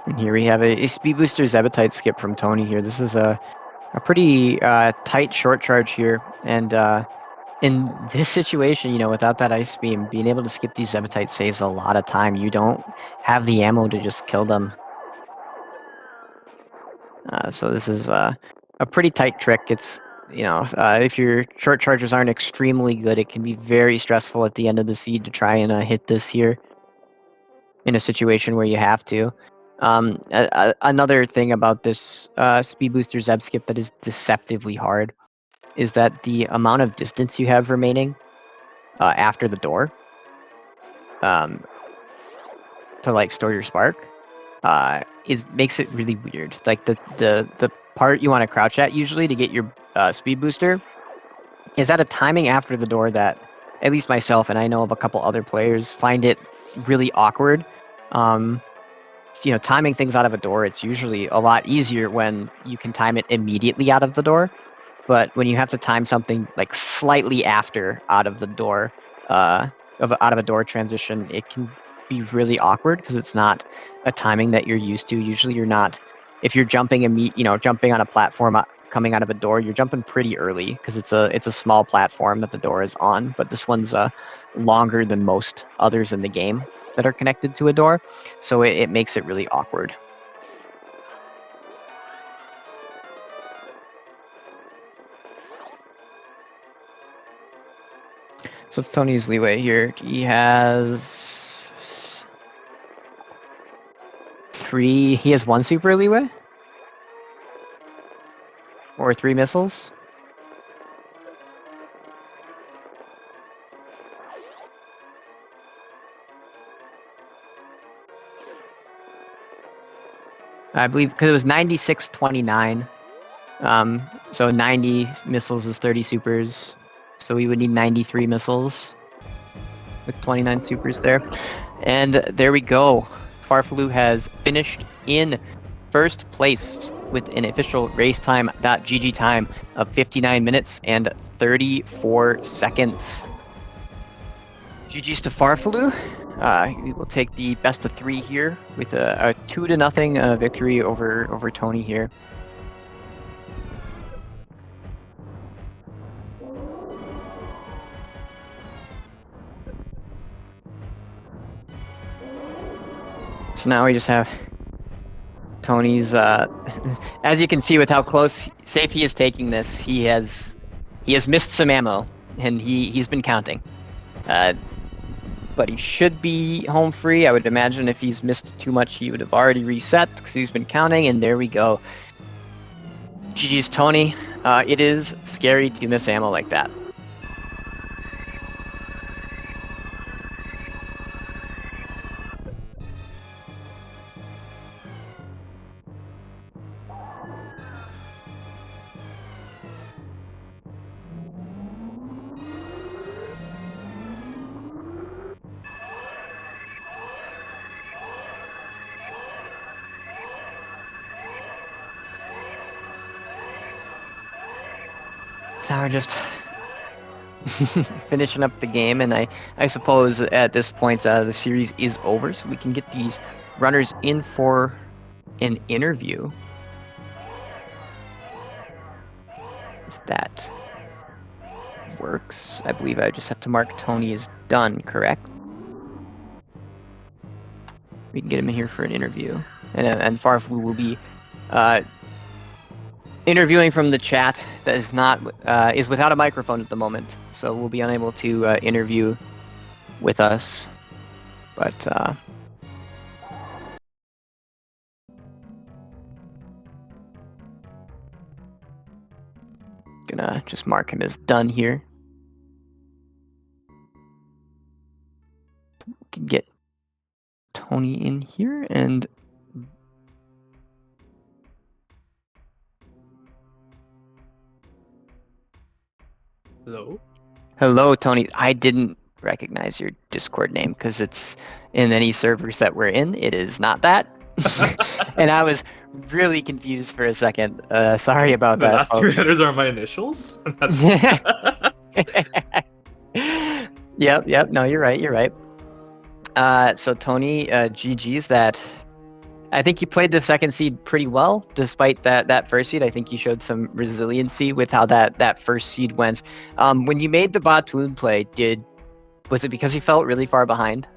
And here we have a Speed Booster Zebetite skip from Tony here. This is a pretty tight short charge here. And in this situation, without that Ice Beam, being able to skip these Zebetites saves a lot of time. You don't have the ammo to just kill them. So this is a pretty tight trick. It's, if your short charges aren't extremely good, it can be very stressful at the end of the seed to try and hit this here in a situation where you have to. Another thing about this Speed Booster Zeb skip that is deceptively hard is that the amount of distance you have remaining after the door to like store your spark makes it really weird. Like the part you want to crouch at usually to get your speed booster is at a timing after the door that at least myself and I know of a couple other players find it really awkward. Timing things out of a door, it's usually a lot easier when you can time it immediately out of the door. But when you have to time something like slightly after out of the door, out of a door transition, it can be really awkward because it's not a timing that you're used to. Usually, you're not. If you're jumping jumping on a platform coming out of a door, you're jumping pretty early because it's a small platform that the door is on. But this one's longer than most others in the game that are connected to a door, so it makes it really awkward. So it's Tony's leeway here. He has 3. He has 1 super leeway? Or 3 missiles? I believe because it was 96-29. So 90 missiles is 30 supers. So we would need 93 missiles with 29 supers there. And there we go. farfelu has finished in first place with an official racetime.gg time of 59 minutes and 34 seconds. GG's to farfelu. He will take the best of 3 here with a 2-0 victory over Tony here. So now we just have Tony's. As you can see with how safe he is taking this, he has missed some ammo, and he's been counting. But he should be home free. I would imagine if he's missed too much, he would have already reset because he's been counting. And there we go. GG's Tony. It is scary to miss ammo like that. Now we're just finishing up the game, and I suppose at this point the series is over, so we can get these runners in for an interview. If that works, I believe I just have to mark Tony as done, correct? We can get him in here for an interview, and farfelu will be interviewing from the chat that is without a microphone at the moment, so we'll be unable to interview with us. But gonna just mark him as done here. We can get Tony in here and. Hello? Hello, Tony. I didn't recognize your Discord name because it's in any servers that we're in. It is not that. And I was really confused for a second. Sorry about The that. last 2 letters are my initials? Yep. No, you're right. So Tony, GG's that. I think you played the second seed pretty well, despite that first seed. I think you showed some resiliency with how that first seed went. When you made the Batoon play, was it because you felt really far behind?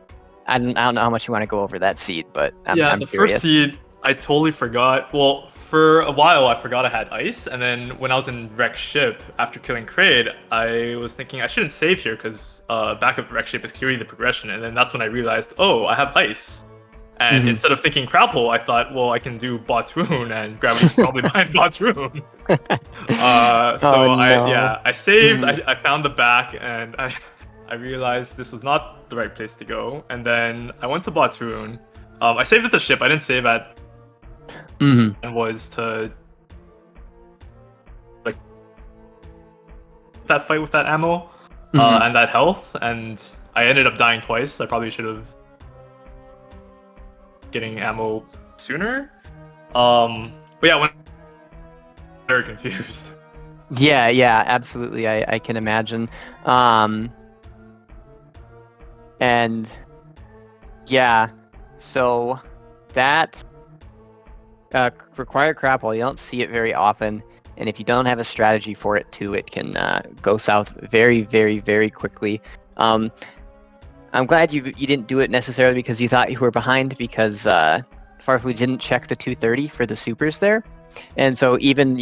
I don't know how much you want to go over that seed, but I'm the curious. First seed, I totally forgot. Well, for a while, I forgot I had ice, and then when I was in Wreck Ship, after killing Kraid, I was thinking I shouldn't save here, because backup Wreck Ship is clearly the progression, and then that's when I realized, oh, I have ice. And instead of thinking Crapple, I thought, well, I can do Batoon, and Gravity's probably behind Batoon. I saved, I found the back, and I realized this was not the right place to go. And then I went to Batoon. I saved at the ship. I didn't save at... And was to... like... that fight with that ammo, and that health, and I ended up dying twice. I probably should have... getting ammo sooner. But yeah, when very confused. Yeah, absolutely. I can imagine. And yeah, so that required crapple, you don't see it very often, and if you don't have a strategy for it too, it can go south very, very, very quickly. I'm glad you didn't do it necessarily because you thought you were behind, because farfelu didn't check the 230 for the supers there, and so even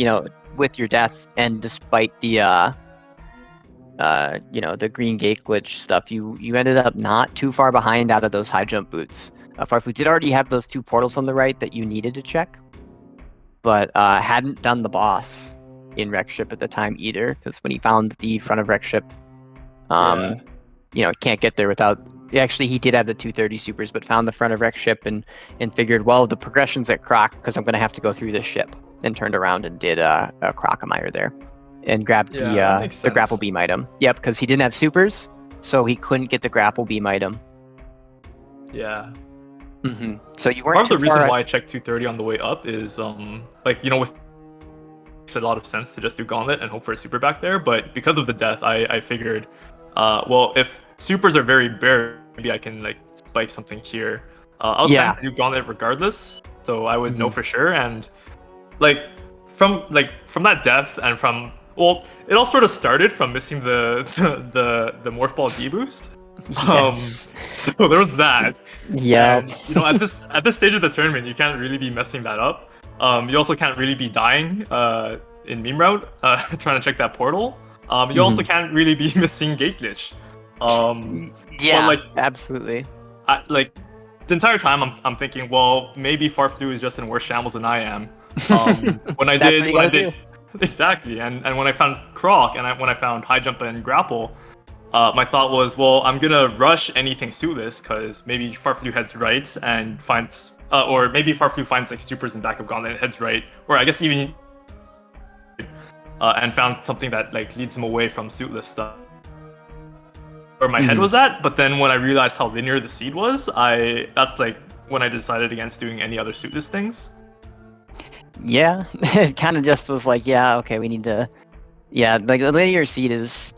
with your death and despite the the green gate glitch stuff, you ended up not too far behind out of those high jump boots. Farfelu did already have those 2 portals on the right that you needed to check, but hadn't done the boss in Wreck Ship at the time either, because when he found the front of Wreck Ship, can't get there without... Actually, he did have the 230 supers, but found the front of Wreck Ship and figured, well, the progression's at Croc because I'm going to have to go through this ship, and turned around and did a Crocomire there and grabbed the grapple beam item. Yep, because he didn't have supers, so he couldn't get the grapple beam item. Yeah. So you weren't Part of too the reason far... why I checked 230 on the way up is, with... makes a lot of sense to just do Gauntlet and hope for a super back there, but because of the death, I figured, well, if supers are very bare, maybe I can like spike something here. I was planning to do Gauntlet regardless, so I would know for sure. And like from that death and from it all sort of started from missing the Morph Ball deboost. Yes. So there was that. Yeah. And at this stage of the tournament, you can't really be messing that up. You also can't really be dying in meme route, trying to check that portal. You also can't really be missing gate glitch. Yeah, but, absolutely. The entire time I'm thinking, well, maybe farfelu is just in worse shambles than I am. When I That's did, what you gotta do. Exactly, and when I found Croc and when I found high jump and grapple, my thought was, well, I'm gonna rush anything suitless because maybe farfelu heads right and finds, or maybe farfelu finds like supers in back of Gauntlet and heads right, or I guess even and found something that like leads him away from suitless stuff. Where my head was at, but then when I realized how linear the seed was, that's like when I decided against doing any other suitless things. Yeah, it kind of just was like, yeah, okay, we need to, yeah, like the linear seed is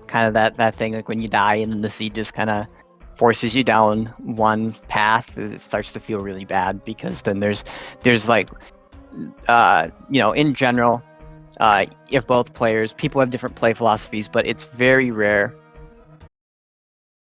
kind of that thing, like when you die and then the seed just kind of forces you down one path, it starts to feel really bad because then there's like, in general, if both players, people have different play philosophies, but it's very rare